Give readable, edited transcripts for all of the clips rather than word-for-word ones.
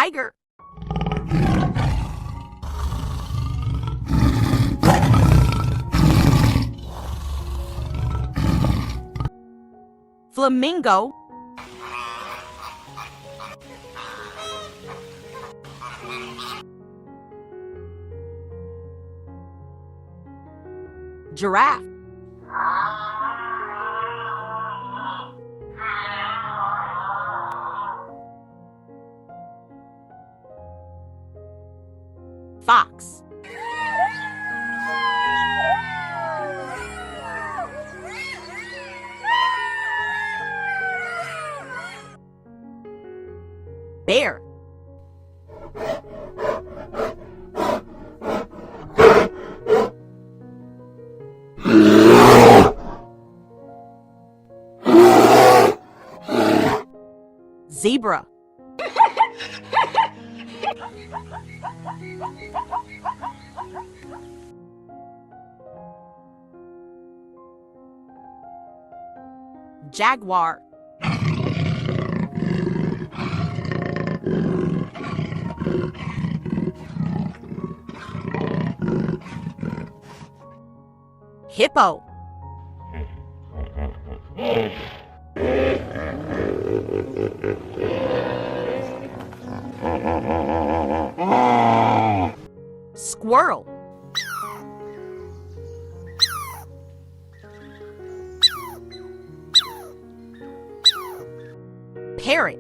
tiger. Flamingo. Giraffe. Fox. Bear. Zebra. Jaguar. Hippo. Squirrel. Parrot.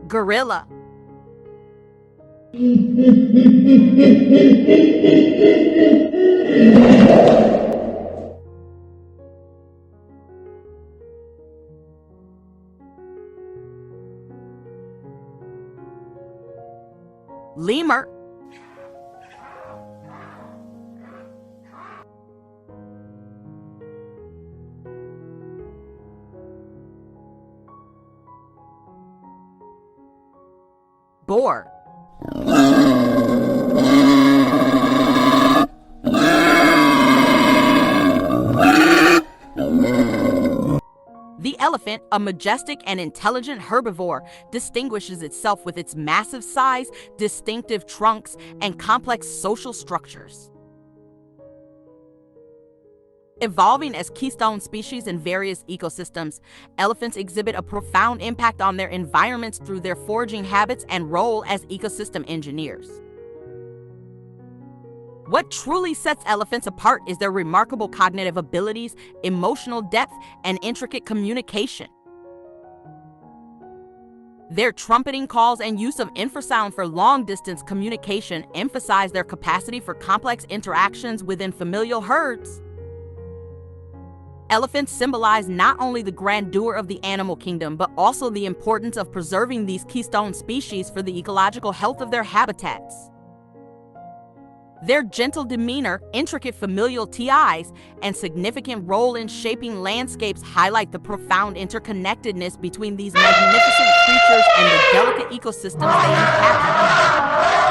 Gorilla. Lemur. Boar. The elephant, a majestic and intelligent herbivore, distinguishes itself with its massive size, distinctive trunks, and complex social structures. Evolving as keystone species in various ecosystems, elephants exhibit a profound impact on their environments through their foraging habits and role as ecosystem engineers. What truly sets elephants apart is their remarkable cognitive abilities, emotional depth, and intricate communication. Their trumpeting calls and use of infrasound for long-distance communication emphasize their capacity for complex interactions within familial herds. Elephants symbolize not only the grandeur of the animal kingdom, but also the importance of preserving these keystone species for the ecological health of their habitats. Their gentle demeanor, intricate familial ties, and significant role in shaping landscapes highlight the profound interconnectedness between these magnificent creatures and the delicate ecosystems they inhabit.